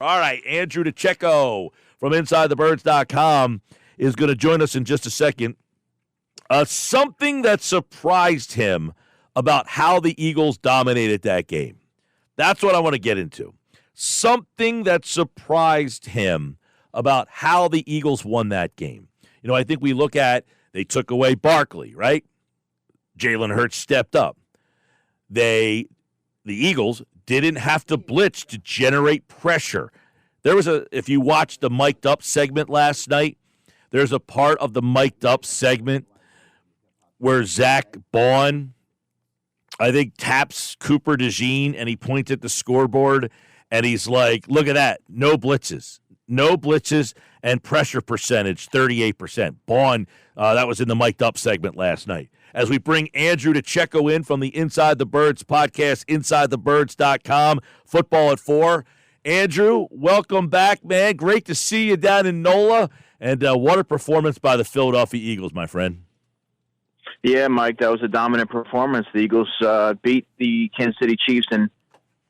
All right, Andrew DiCecco from InsideTheBirds.com is going to join us in just a second. Something that surprised him about how the Eagles dominated that game. That's what I want to get into. Something that surprised him about how the Eagles won that game. You know, I think we look at, they took away Barkley, right? Jalen Hurts stepped up. The Eagles didn't have to blitz to generate pressure. There was if you watched the mic'd up segment last night, there's a part of the mic'd up segment where Zach Baun, I think, taps CooperDeJean and he points at the scoreboard and he's like, look at that, no blitzes and pressure percentage, 38%. Baun, that was in the mic'd up segment last night. As we bring Andrew DiCecco in from the Inside the Birds podcast, InsideTheBirds.com, Football at 4. Andrew, welcome back, man. Great to see you down in NOLA. And what a performance by the Philadelphia Eagles, my friend. Yeah, Mike, that was a dominant performance. The Eagles beat the Kansas City Chiefs in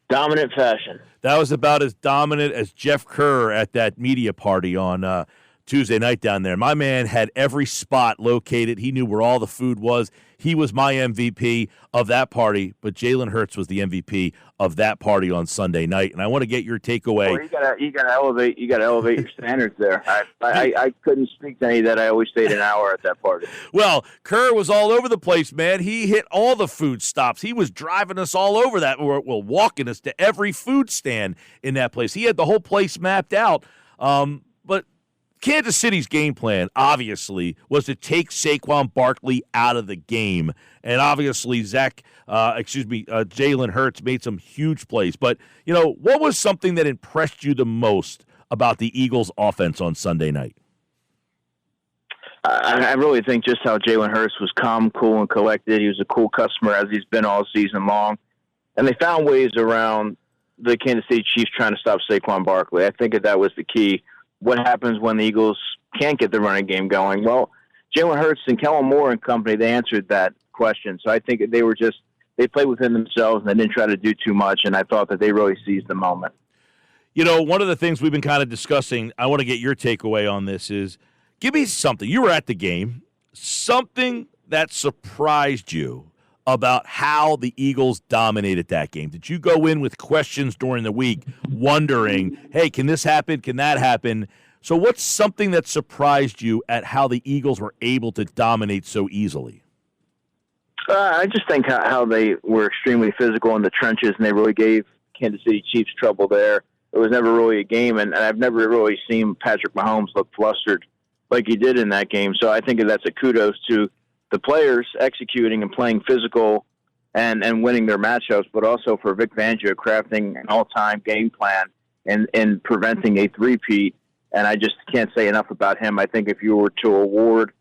dominant fashion. That was about as dominant as Jeff Kerr at that media party on Tuesday night down there. My man had every spot located. He knew where all the food was. He was my MVP of that party, but Jalen Hurts was the MVP of that party on Sunday night. And I want to get your takeaway. Well, you gotta elevate your standards there. I couldn't speak to any of that. I always stayed an hour at that party. Well, Kerr was all over the place, man. He hit all the food stops. He was driving us all over that, walking us to every food stand in that place. He had the whole place mapped out. But Kansas City's game plan, obviously, was to take Saquon Barkley out of the game. And obviously, Jalen Hurts made some huge plays. But, you know, what was something that impressed you the most about the Eagles' offense on Sunday night? I really think just how Jalen Hurts was calm, cool, and collected. He was a cool customer, as he's been all season long. And they found ways around the Kansas City Chiefs trying to stop Saquon Barkley. I think that was the key. What happens when the Eagles can't get the running game going? Well, Jalen Hurts and Kellen Moore and company, they answered that question. So I think they played within themselves and they didn't try to do too much, and I thought that they really seized the moment. You know, one of the things we've been kind of discussing, I want to get your takeaway on this is, give me something. You were at the game. Something that surprised you about how the Eagles dominated that game. Did you go in with questions during the week wondering, hey, can this happen? Can that happen? So what's something that surprised you at how the Eagles were able to dominate so easily? I just think how they were extremely physical in the trenches, and they really gave Kansas City Chiefs trouble there. It was never really a game, and I've never really seen Patrick Mahomes look flustered like he did in that game. So I think that's a kudos to the players executing and playing physical and winning their matchups, but also for Vic Fangio crafting an all-time game plan and preventing a three-peat. And I just can't say enough about him. I think if you were to award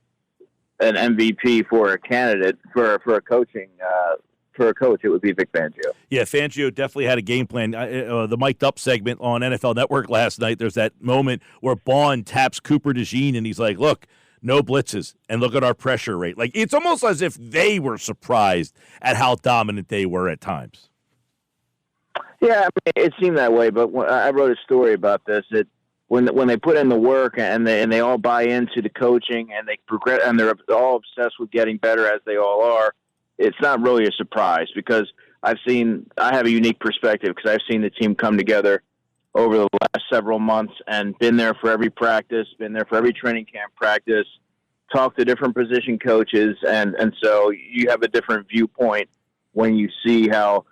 an MVP for a candidate for a coach, it would be Vic Fangio. Yeah, Fangio definitely had a game plan. The mic'd up segment on NFL Network last night, there's that moment where Baun taps CooperDeJean and he's like, look, no blitzes, and look at our pressure rate. Like, it's almost as if they were surprised at how dominant they were at times. Yeah, I mean, it seemed that way, but I wrote a story about this. When they put in the work and they all buy into the coaching and they progress and they're all obsessed with getting better as they all are, it's not really a surprise because I have a unique perspective because I've seen the team come together over the last several months and been there for every practice, been there for every training camp practice, talked to different position coaches. And so you have a different viewpoint when you see how,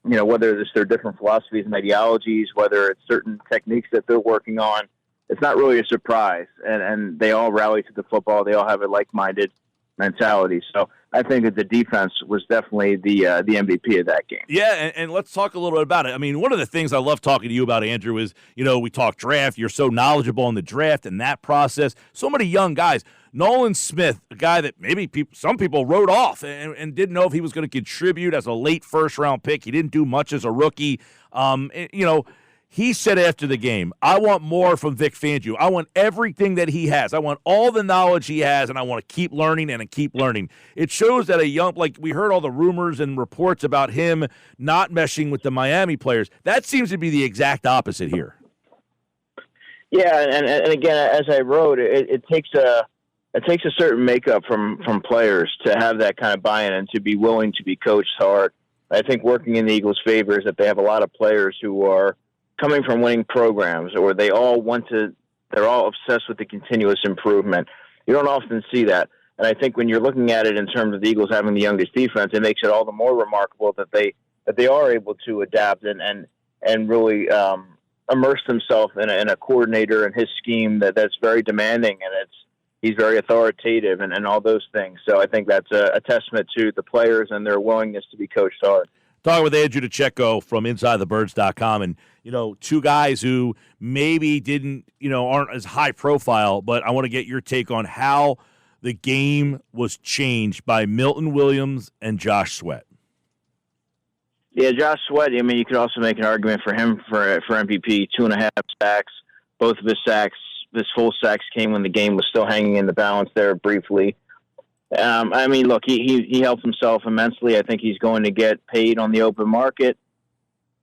you know, whether it's their different philosophies and ideologies, whether it's certain techniques that they're working on, it's not really a surprise. And they all rally to the football. They all have a like-minded mentality. So I think that the defense was definitely the MVP of that game. Yeah, and let's talk a little bit about it. I mean, one of the things I love talking to you about, Andrew, is, you know, we talk draft. You're so knowledgeable in the draft and that process. So many young guys. Nolan Smith, a guy that maybe some people wrote off and didn't know if he was going to contribute as a late first-round pick. He didn't do much as a rookie. You know, he said after the game, I want more from Vic Fangio. I want everything that he has. I want all the knowledge he has, and I want to keep learning and keep learning. It shows that we heard all the rumors and reports about him not meshing with the Miami players. That seems to be the exact opposite here. Yeah, and again, as I wrote, it takes a certain makeup from players to have that kind of buy-in and to be willing to be coached hard. I think working in the Eagles' favor is that they have a lot of players who are coming from winning programs, or they're all obsessed with the continuous improvement. You don't often see that. And I think when you're looking at it in terms of the Eagles having the youngest defense, it makes it all the more remarkable that they are able to adapt and really immerse themselves in a coordinator and his scheme that's very demanding, and he's very authoritative and all those things. So I think that's a testament to the players and their willingness to be coached hard. Talking with Andrew DiCecco from InsideTheBirds.com, and two guys who maybe aren't as high profile, but I want to get your take on how the game was changed by Milton Williams and JoshSweat. Yeah, JoshSweat. I mean, you could also make an argument for him for MVP. 2.5 sacks. Both of his full sacks came when the game was still hanging in the balance there briefly. I mean, look, he helped himself immensely. I think he's going to get paid on the open market.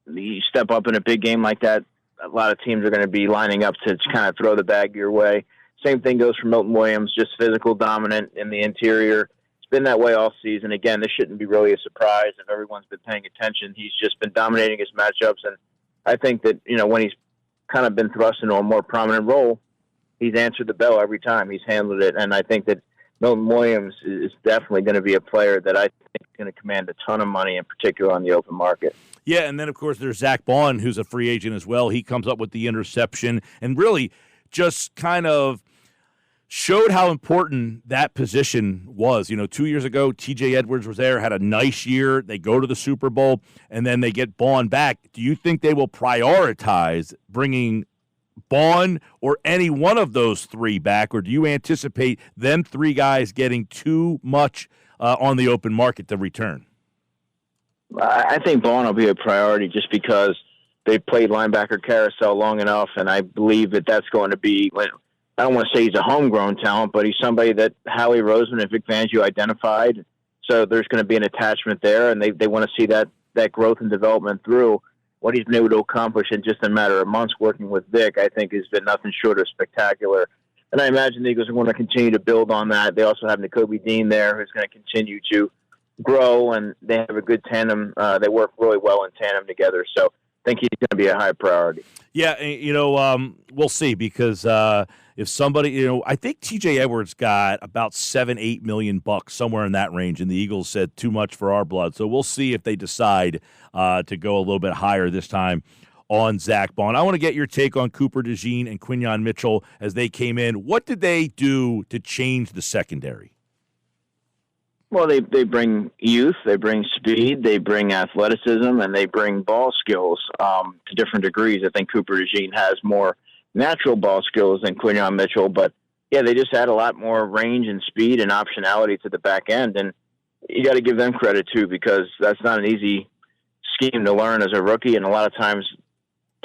You step up in a big game like that, a lot of teams are going to be lining up to kind of throw the bag your way. Same thing goes for Milton Williams, just physical, dominant in the interior. It's been that way all season. Again, this shouldn't be really a surprise if everyone's been paying attention. He's just been dominating his matchups, and I think that, when he's kind of been thrust into a more prominent role, he's answered the bell every time. He's handled it, and I think that Milton Williams is definitely going to be a player that I think is going to command a ton of money, in particular on the open market. Yeah, and then, of course, there's Zach Bond, who's a free agent as well. He comes up with the interception and really just kind of showed how important that position was. 2 years ago, TJ Edwards was there, had a nice year. They go to the Super Bowl, and then they get Bond back. Do you think they will prioritize bringing Bond or any one of those three back, or do you anticipate them three guys getting too much on the open market to return? I think Bond will be a priority just because they've played linebacker carousel long enough, and I believe that that's going to be – I don't want to say he's a homegrown talent, but he's somebody that Howie Roseman and Vic Fangio identified. So there's going to be an attachment there, and they want to see that growth and development through. What he's been able to accomplish in just a matter of months working with Vic, I think, has been nothing short of spectacular. And I imagine the Eagles are going to continue to build on that. They also have CooperDeJean there, who's going to continue to grow, and they have a good tandem. They work really well in tandem together. So I think he's going to be a high priority. Yeah, we'll see, because if somebody, I think TJ Edwards got about $7-8 million, somewhere in that range, and the Eagles said too much for our blood. So we'll see if they decide to go a little bit higher this time on Zach Bond. I want to get your take on CooperDeJean and Quinyon Mitchell as they came in. What did they do to change the secondary? Well, they bring youth, they bring speed, they bring athleticism, and they bring ball skills to different degrees. I think CooperDeJean has more natural ball skills than Quinyon Mitchell, but yeah, they just add a lot more range and speed and optionality to the back end, and you got to give them credit too, because that's not an easy scheme to learn as a rookie, and a lot of times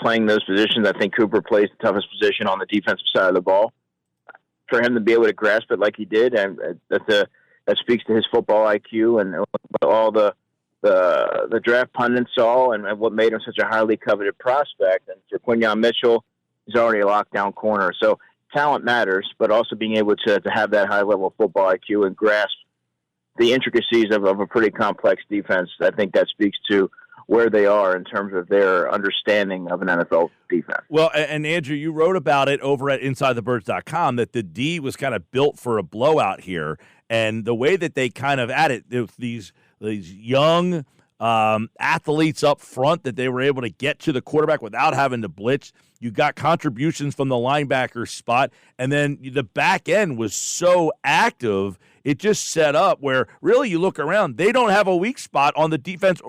playing those positions, I think Cooper plays the toughest position on the defensive side of the ball. For him to be able to grasp it like he did, and that speaks to his football IQ and all the draft pundits saw and what made him such a highly coveted prospect. And for Quinyon Mitchell, he's already a lockdown corner. So talent matters, but also being able to have that high level of football IQ and grasp the intricacies of a pretty complex defense. I think that speaks to where they are in terms of their understanding of an NFL defense. Well, and Andrew, you wrote about it over at InsideTheBirds.com that the D was kind of built for a blowout here. And the way that they kind of at it, these young athletes up front that they were able to get to the quarterback without having to blitz. You got contributions from the linebacker spot, and then the back end was so active. It just set up where really you look around, they don't have a weak spot on the defense.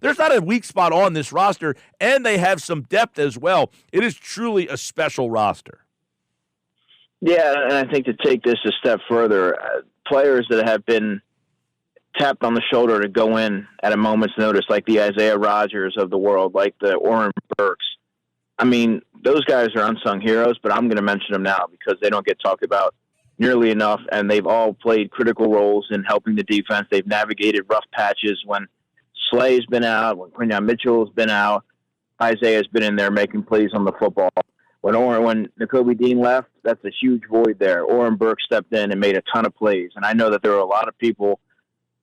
There's not a weak spot on this roster, and they have some depth as well. It is truly a special roster. Yeah, and I think to take this a step further, players that have been tapped on the shoulder to go in at a moment's notice, like the Isaiah Rodgers of the world, like the Oren Burks. I mean, those guys are unsung heroes, but I'm going to mention them now because they don't get talked about nearly enough, and they've all played critical roles in helping the defense. They've navigated rough patches when Slay's been out, when Quinyon Mitchell's been out. Isaiah's been in there making plays on the football. When remember when CooperDeJean left, that's a huge void there. Oren Burke stepped in and made a ton of plays. And I know that there were a lot of people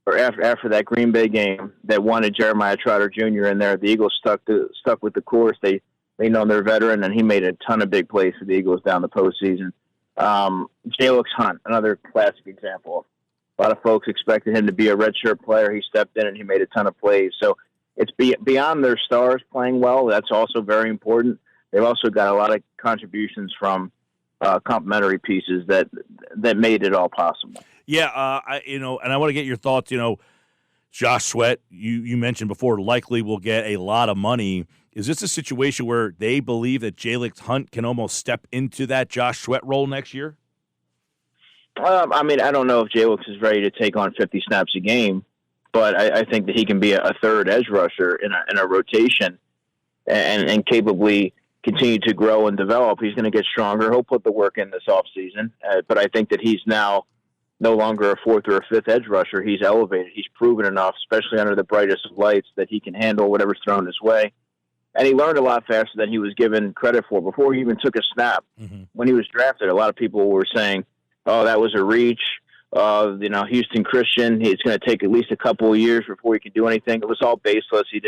after that Green Bay game that wanted Jeremiah Trotter Jr. in there. The Eagles stuck with the course. They know their veteran, and he made a ton of big plays for the Eagles down the postseason. Jalix Hunt, another classic example. A lot of folks expected him to be a redshirt player. He stepped in and he made a ton of plays. So it's beyond their stars playing well. That's also very important. They've also got a lot of contributions from complementary pieces that made it all possible. Yeah, and I want to get your thoughts. JoshSweat, you mentioned before, likely will get a lot of money. Is this a situation where they believe that Jalix Hunt can almost step into that JoshSweat role next year? I don't know if Jalix is ready to take on 50 snaps a game, but I think that he can be a third edge rusher in a rotation and capably continue to grow and develop. He's going to get stronger. He'll put the work in this offseason, but I think that he's now no longer a fourth or a fifth edge rusher. He's elevated. He's proven enough, especially under the brightest of lights, that he can handle whatever's thrown his way. And he learned a lot faster than he was given credit for before he even took a snap. Mm-hmm. When he was drafted, a lot of people were saying, oh, that was a reach. Houston Christian, it's going to take at least a couple of years before he can do anything. It was all baseless. He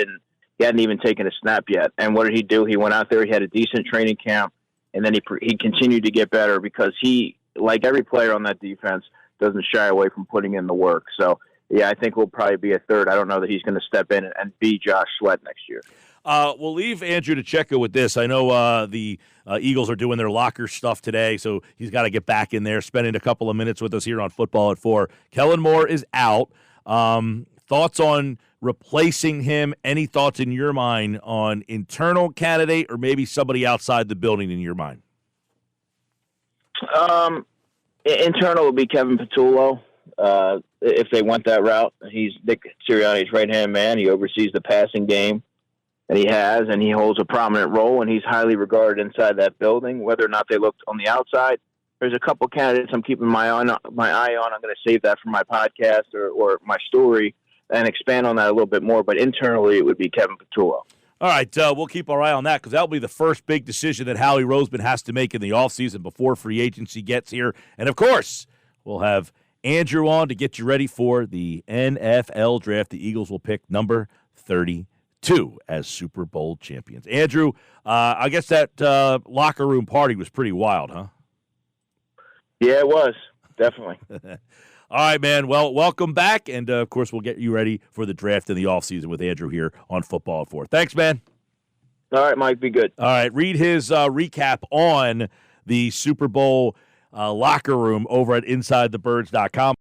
hadn't even taken a snap yet. And what did he do? He went out there, he had a decent training camp, and then he continued to get better because he, like every player on that defense, doesn't shy away from putting in the work. So, yeah, I think we'll probably be a third. I don't know that he's going to step in and be JoshSweat next year. We'll leave Andrew DiCecco with this. I know the Eagles are doing their locker stuff today, so he's got to get back in there, spending a couple of minutes with us here on Football at 4. Kellen Moore is out. Thoughts on replacing him? Any thoughts in your mind on internal candidate or maybe somebody outside the building in your mind? Internal would be Kevin Patullo. If they went that route, he's Nick Sirianni's right-hand man. He oversees the passing game. And he holds a prominent role, and he's highly regarded inside that building. Whether or not they look on the outside, there's a couple candidates I'm keeping my eye on. I'm going to save that for my podcast or my story and expand on that a little bit more. But internally, it would be Kevin Patullo. All right, we'll keep our eye on that because that will be the first big decision that Howie Roseman has to make in the offseason before free agency gets here. And, of course, we'll have Andrew on to get you ready for the NFL draft. The Eagles will pick number 32 as Super Bowl champions. Andrew, I guess that locker room party was pretty wild, huh? Yeah, it was. Definitely. All right, man. Well, welcome back. And, of course, we'll get you ready for the draft in the offseason with Andrew here on Football at 4. Thanks, man. All right, Mike. Be good. All right. Read his recap on the Super Bowl locker room over at InsideTheBirds.com.